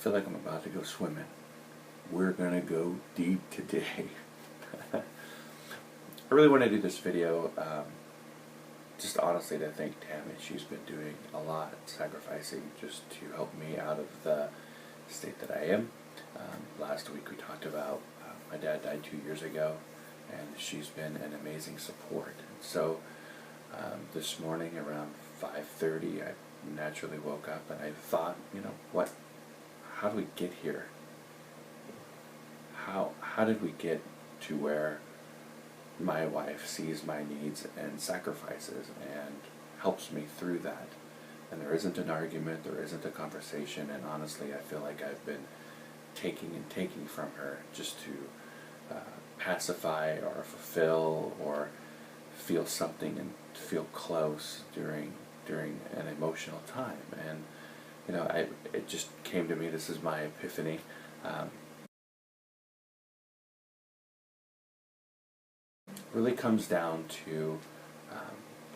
feel like I'm about to go swimming. We're gonna go deep today. I really want to do this video just honestly to thank Tammy. She's been doing a lot, sacrificing just to help me out of the state that I am. Last week we talked about my dad died 2 years ago, and she's been an amazing support. So this morning around 5:30 I naturally woke up and I thought, how do we get here? How did we get to where my wife sees my needs and sacrifices and helps me through that? And there isn't an argument, there isn't a conversation, and honestly I feel like I've been taking from her just to pacify or fulfill or feel something and feel close during an emotional time. And it just came to me, this is my epiphany. Really comes down to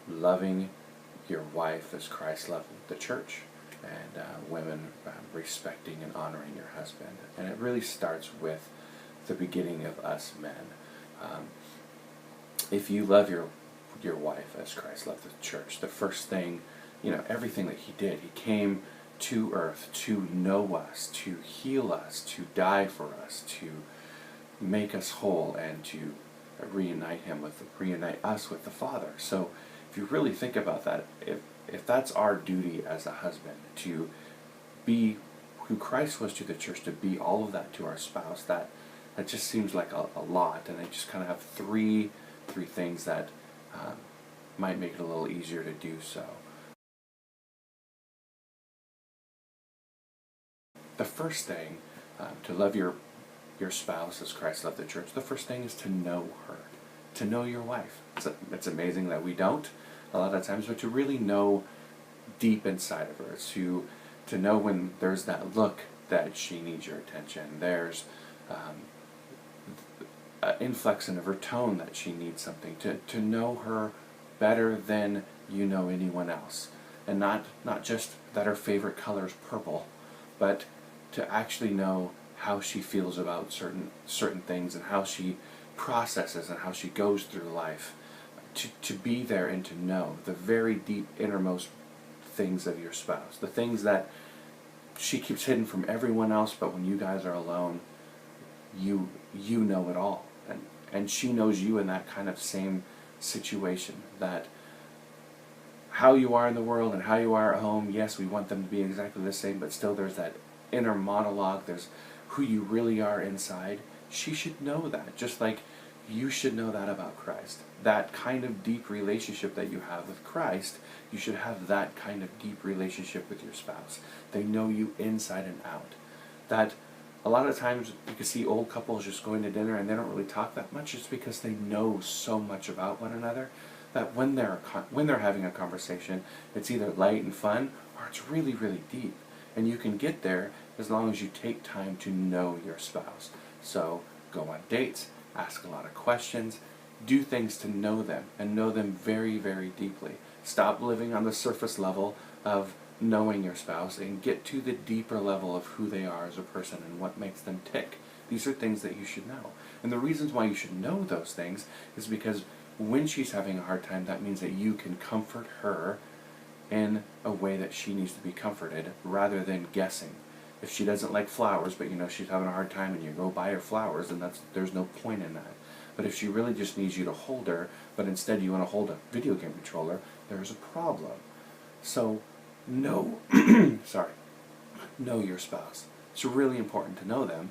loving your wife as Christ loved the church, and women respecting and honoring your husband. And it really starts with the beginning of us men. If you love your wife as Christ loved the church, the first thing, everything that he did, he came to earth to know us, to heal us, to die for us, to make us whole, and to reunite us with the Father. So if you really think about that, if that's our duty as a husband, to be who Christ was to the church, to be all of that to our spouse, that just seems like a lot. And I just kind of have three things that might make it a little easier to do so. The first thing, to love your spouse as Christ loved the church, the first thing is to know her, to know your wife. It's amazing that we don't a lot of times, but to really know deep inside of her, to know when there's that look that she needs your attention, there's an inflection of her tone that she needs something, to know her better than you know anyone else. And not just that her favorite color is purple, but to actually know how she feels about certain things, and how she processes and how she goes through life. To be there and to know the very deep innermost things of your spouse, the things that she keeps hidden from everyone else, but when you guys are alone, you know it all. And she knows you in that kind of same situation, that how you are in the world and how you are at home, yes, we want them to be exactly the same, but still there's that inner monologue, there's who you really are inside. She should know that, just like you should know that about Christ. That kind of deep relationship that you have with Christ, you should have that kind of deep relationship with your spouse. They know you inside and out. That a lot of times you can see old couples just going to dinner and they don't really talk that much. It's because they know so much about one another that when they're having a conversation, it's either light and fun or it's really, really deep. And you can get there as long as you take time to know your spouse. So go on dates, ask a lot of questions, do things to know them, and know them very, very deeply. Stop living on the surface level of knowing your spouse and get to the deeper level of who they are as a person and what makes them tick. These are things that you should know. And the reasons why you should know those things is because when she's having a hard time, that means that you can comfort her in a way that she needs to be comforted, rather than guessing. If she doesn't like flowers, but she's having a hard time, and you go buy her flowers, then there's no point in that. But if she really just needs you to hold her, but instead you want to hold a video game controller, there's a problem. So know your spouse. It's really important to know them,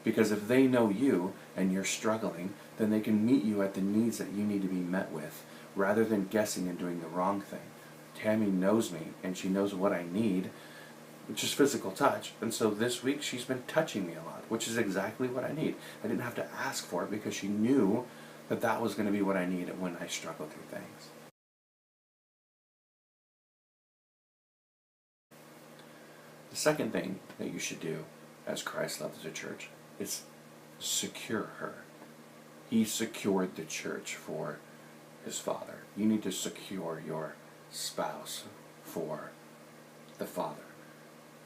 because if they know you and you're struggling, then they can meet you at the needs that you need to be met with, rather than guessing and doing the wrong thing. Tammy knows me, and she knows what I need, which is physical touch. And so this week she's been touching me a lot, which is exactly what I need. I didn't have to ask for it, because she knew that was going to be what I needed when I struggle through things. The second thing that you should do as Christ loves the church is secure her. He secured the church for his Father. You need to secure your spouse for the Father.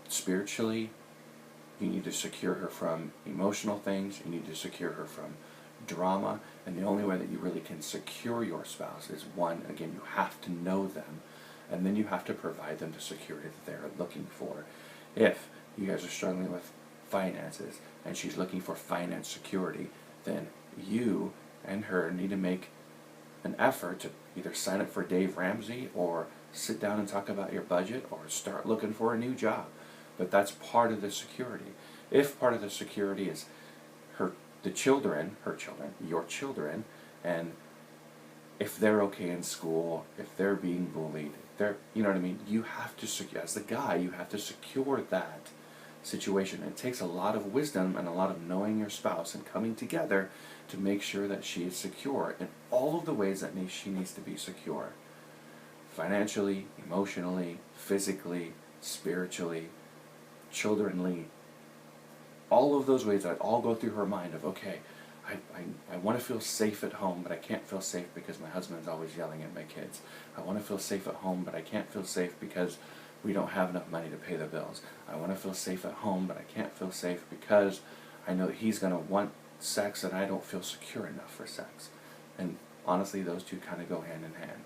Spiritually, You need to secure her from emotional things. You need to secure her from drama. And the only way that you really can secure your spouse is, one, again, you have to know them, and then you have to provide them the security that they're looking for. If you guys are struggling with finances and she's looking for finance security, then you and her need to make an effort to either sign up for Dave Ramsey or sit down and talk about your budget or start looking for a new job. But that's part of the security. If part of the security is your children, and if they're okay in school, if they're being bullied, you know what I mean? You have to secure, as the guy, you have to secure that situation. It takes a lot of wisdom and a lot of knowing your spouse and coming together to make sure that she is secure in all of the ways that she needs to be secure. Financially, emotionally, physically, spiritually, childrenly, all of those ways that all go through her mind of, okay, I want to feel safe at home, but I can't feel safe because my husband's always yelling at my kids. I want to feel safe at home, but I can't feel safe because we don't have enough money to pay the bills. I want to feel safe at home, but I can't feel safe because I know that he's going to want sex and I don't feel secure enough for sex. And honestly, those two kind of go hand in hand.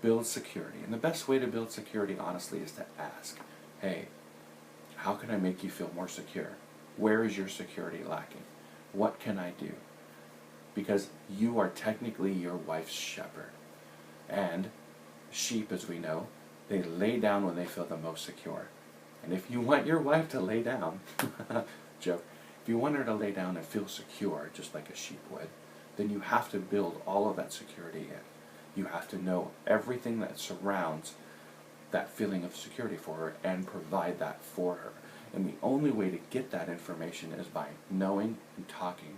Build security. And the best way to build security, honestly, is to ask, hey, how can I make you feel more secure? Where is your security lacking? What can I do? Because you are technically your wife's shepherd. And sheep, as we know, they lay down when they feel the most secure. And if you want your wife to lay down, joke, if you want her to lay down and feel secure, just like a sheep would, then you have to build all of that security in. You have to know everything that surrounds that feeling of security for her and provide that for her. And the only way to get that information is by knowing and talking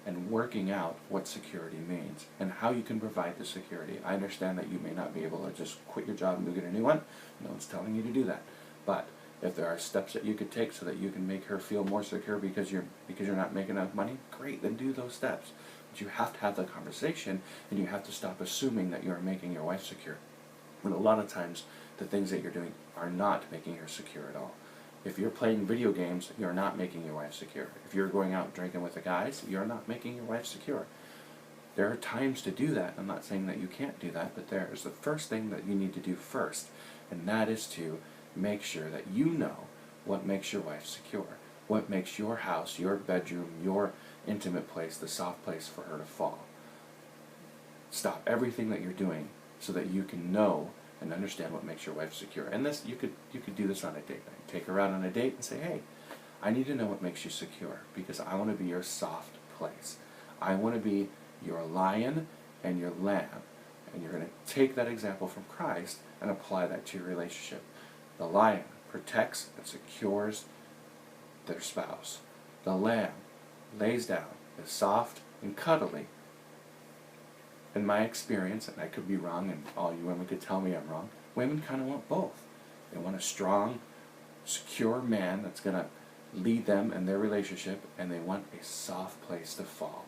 and working out what security means and how you can provide the security. I understand that you may not be able to just quit your job and go get a new one. No one's telling you to do that. But if there are steps that you could take so that you can make her feel more secure because you're not making enough money, great, then do those steps. But you have to have the conversation, and you have to stop assuming that you're making your wife secure. And a lot of times, the things that you're doing are not making her secure at all. If you're playing video games, you're not making your wife secure. If you're going out drinking with the guys, you're not making your wife secure. There are times to do that. I'm not saying that you can't do that, but there is the first thing that you need to do first, and that is to make sure that you know what makes your wife secure, what makes your house, your bedroom, your intimate place, the soft place for her to fall. Stop everything that you're doing so that you can know and understand what makes your wife secure. And this, you could do this on a date night. Take her out on a date and say, hey, I need to know what makes you secure because I want to be your soft place. I want to be your lion and your lamb. And you're going to take that example from Christ and apply that to your relationship. The lion protects and secures their spouse. The lamb lays down, is soft and cuddly. In my experience, and I could be wrong, and all you women could tell me I'm wrong, women kind of want both. They want a strong, secure man that's going to lead them in their relationship, and they want a soft place to fall.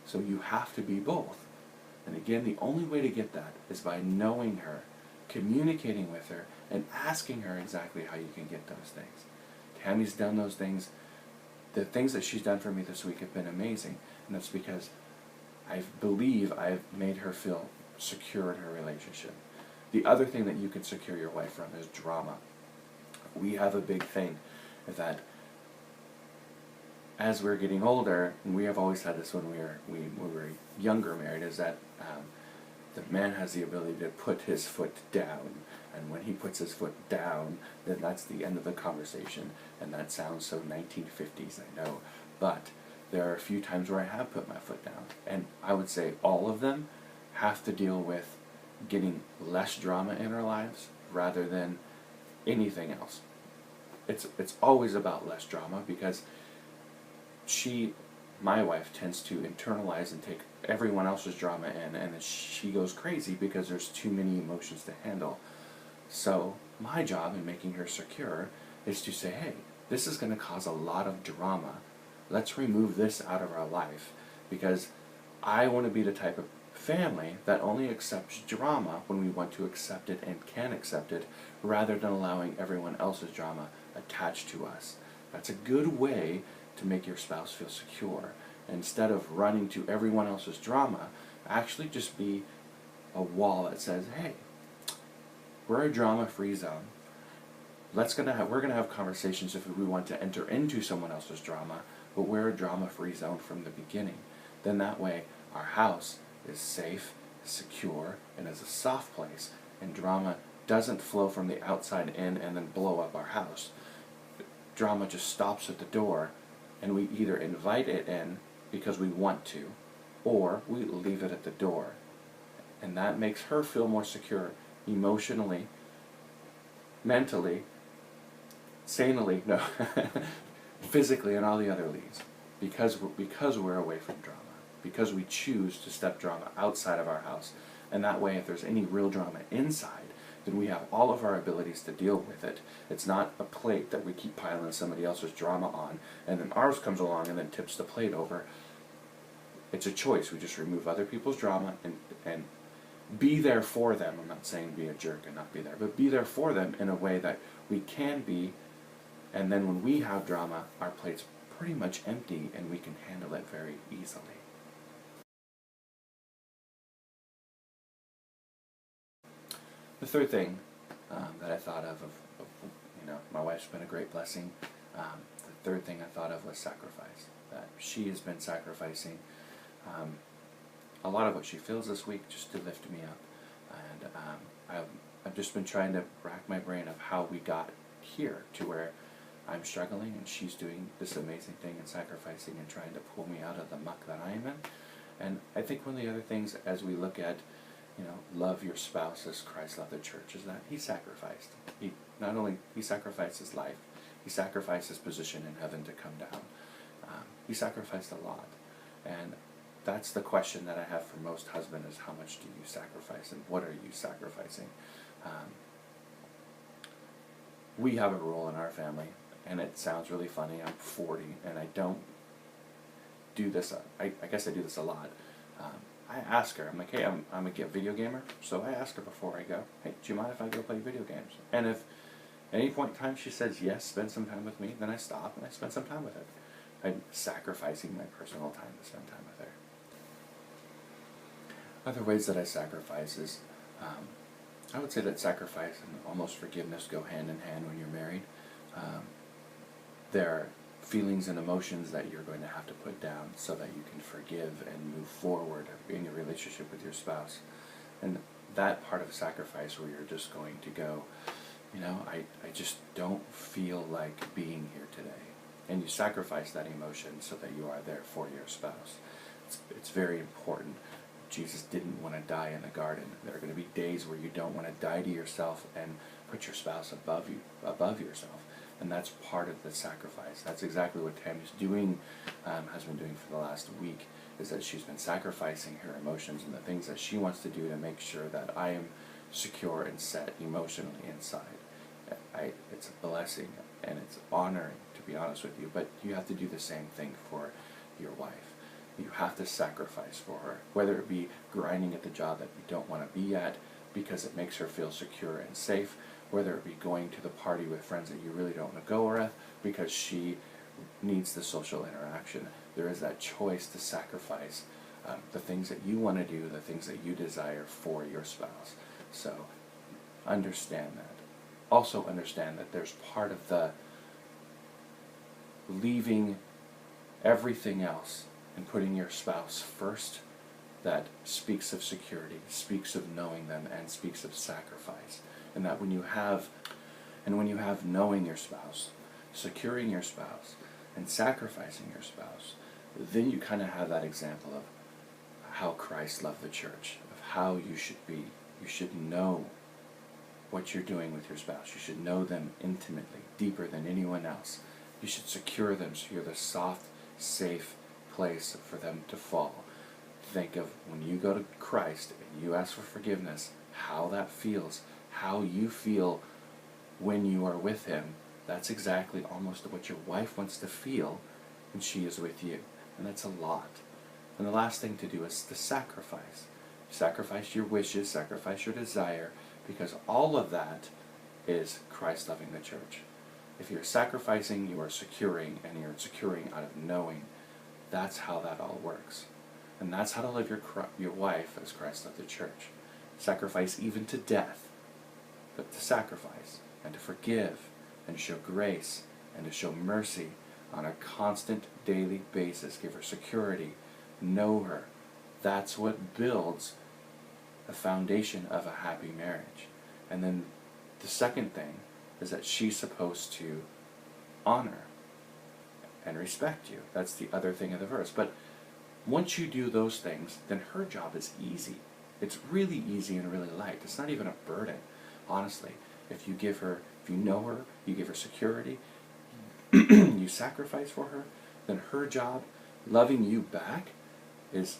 So you have to be both. And again, the only way to get that is by knowing her, communicating with her, and asking her exactly how you can get those things. Tammy's done those things. The things that she's done for me this week have been amazing, and that's because I believe I've made her feel secure in her relationship. The other thing that you can secure your wife from is drama. We have a big thing that as we're getting older, and we have always had this when we were younger married, is that the man has the ability to put his foot down. And when he puts his foot down, then that's the end of the conversation. And that sounds so 1950s, I know. But there are a few times where I have put my foot down. And I would say all of them have to deal with getting less drama in our lives rather than anything else. It's always about less drama because my wife tends to internalize and take everyone else's drama in, and then she goes crazy because there's too many emotions to handle. So my job in making her secure is to say, hey, this is going to cause a lot of drama. Let's remove this out of our life because I want to be the type of family that only accepts drama when we want to accept it and can accept it rather than allowing everyone else's drama attached to us. That's a good way to make your spouse feel secure. Instead of running to everyone else's drama, actually just be a wall that says, hey, we're a drama-free zone. We're gonna have conversations if we want to enter into someone else's drama, but we're a drama-free zone from the beginning. Then that way, our house is safe, secure, and is a soft place, and drama doesn't flow from the outside in and then blow up our house. Drama just stops at the door, and we either invite it in because we want to, or we leave it at the door. And that makes her feel more secure emotionally, mentally, sanely, no, physically, and all the other leads. Because we're away from drama. Because we choose to step drama outside of our house. And that way, if there's any real drama inside, then we have all of our abilities to deal with it. It's not a plate that we keep piling somebody else's drama on, and then ours comes along and then tips the plate over. It's a choice. We just remove other people's drama and be there for them. I'm not saying be a jerk and not be there, but be there for them in a way that we can be, and then when we have drama, our plate's pretty much empty and we can handle it very easily. The third thing that I thought of, my wife's been a great blessing. The third thing I thought of was sacrifice. That she has been sacrificing a lot of what she feels this week just to lift me up. And I've just been trying to rack my brain of how we got here to where I'm struggling and she's doing this amazing thing and sacrificing and trying to pull me out of the muck that I am in. And I think one of the other things as we look at love your spouse as Christ loved the church, is that he sacrificed. He sacrificed his life, he sacrificed his position in heaven to come down. He sacrificed a lot. And that's the question that I have for most husbands is how much do you sacrifice and what are you sacrificing? We have a rule in our family, and it sounds really funny. I'm 40 and I don't do this. I guess I do this a lot. I ask her, I'm like, hey, I'm a video gamer, so I ask her before I go, hey, do you mind if I go play video games? And if at any point in time she says yes, spend some time with me, then I stop and I spend some time with her. I'm sacrificing my personal time to spend time with her. Other ways that I sacrifice is, I would say that sacrifice and almost forgiveness go hand in hand when you're married. There are feelings and emotions that you're going to have to put down so that you can forgive and move forward in your relationship with your spouse. And that part of sacrifice where you're just going to go, I just don't feel like being here today. And you sacrifice that emotion so that you are there for your spouse. It's very important. Jesus didn't want to die in the garden. There are going to be days where you don't want to die to yourself and put your spouse above yourself. And that's part of the sacrifice. That's exactly what Tammy's doing, has been doing for the last week, is that she's been sacrificing her emotions and the things that she wants to do to make sure that I am secure and set emotionally inside. It's a blessing and it's honoring, to be honest with you, but you have to do the same thing for your wife. You have to sacrifice for her, whether it be grinding at the job that you don't want to be at because it makes her feel secure and safe, whether it be going to the party with friends that you really don't want to go with because she needs the social interaction. There is that choice to sacrifice the things that you want to do, the things that you desire for your spouse. So understand that. Also understand that there's part of the leaving everything else and putting your spouse first that speaks of security, speaks of knowing them, and speaks of sacrifice. And that when you have knowing your spouse, securing your spouse, and sacrificing your spouse, then you kind of have that example of how Christ loved the church, of how you should be. You should know what you're doing with your spouse. You should know them intimately, deeper than anyone else. You should secure them so you're the soft, safe place for them to fall. Think of when you go to Christ and you ask for forgiveness, how that feels, how you feel when you are with him. That's exactly almost what your wife wants to feel when she is with you. And that's a lot. And the last thing to do is to sacrifice. Sacrifice your wishes, sacrifice your desire, because all of that is Christ loving the church. If you're sacrificing, you are securing, and you're securing out of knowing. That's how that all works. And that's how to live your wife as Christ loved the church. Sacrifice even to death, but to sacrifice and to forgive and to show grace and to show mercy on a constant daily basis. Give her security. Know her. That's what builds the foundation of a happy marriage. And then the second thing is that she's supposed to honor and respect you. That's the other thing of the verse. But once you do those things, then her job is easy. It's really easy and really light. It's not even a burden, honestly. If you know her, you give her security, you sacrifice for her, then her job, loving you back, is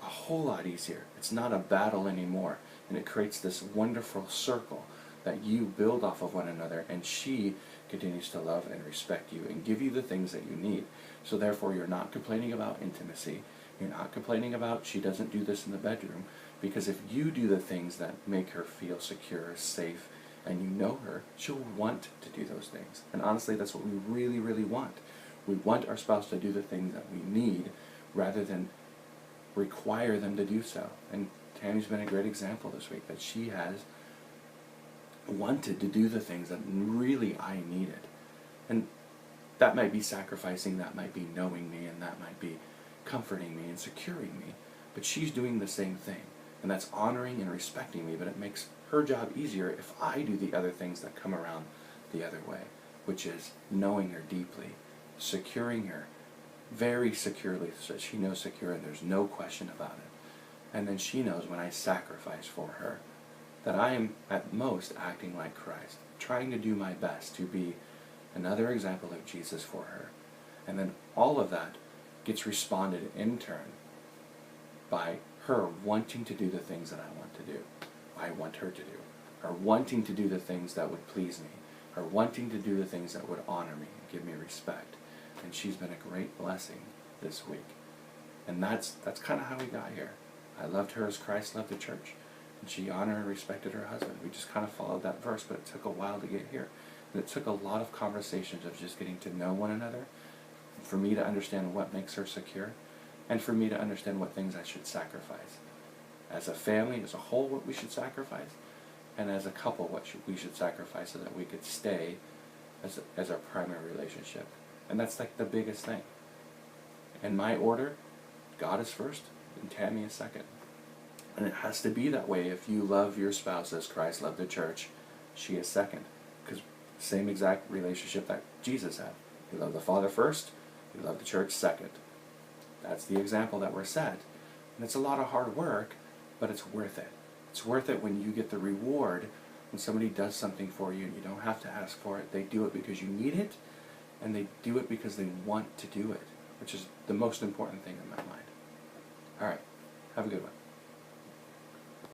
a whole lot easier. It's not a battle anymore. And it creates this wonderful circle that you build off of one another, and she continues to love and respect you and give you the things that you need. So therefore, you're not complaining about intimacy. You're not complaining about she doesn't do this in the bedroom, because if you do the things that make her feel secure, safe, and you know her, she'll want to do those things. And honestly, that's what we really, really want. We want our spouse to do the things that we need rather than require them to do so. And Tammy's been a great example this week that she has wanted to do the things that really I needed. And that might be sacrificing, that might be knowing me, and that might be comforting me and securing me. But she's doing the same thing. And that's honoring and respecting me, but it makes her job easier if I do the other things that come around the other way, which is knowing her deeply, securing her very securely so that she knows secure and there's no question about it. And then she knows when I sacrifice for her that I am at most acting like Christ, trying to do my best to be another example of Jesus for her. And then all of that gets responded in turn by her wanting to do the things that I want to do. I want her to do. Her wanting to do the things that would please me. Her wanting to do the things that would honor me and give me respect. And she's been a great blessing this week. And that's kind of how we got here. I loved her as Christ loved the church. And she honored and respected her husband. We just kind of followed that verse, but it took a while to get here. And it took a lot of conversations of just getting to know one another, for me to understand what makes her secure, and for me to understand what things I should sacrifice. As a family, as a whole, what we should sacrifice, and as a couple, what we should sacrifice so that we could stay as our primary relationship. And that's like the biggest thing. In my order, God is first, and Tammy is second. And it has to be that way. If you love your spouse as Christ loved the church, she is second. Because same exact relationship that Jesus had. He loved the Father first, he loved the church second. That's the example that we're set. And it's a lot of hard work, but it's worth it. It's worth it when you get the reward, when somebody does something for you and you don't have to ask for it. They do it because you need it, and they do it because they want to do it, which is the most important thing in my mind. All right, have a good one.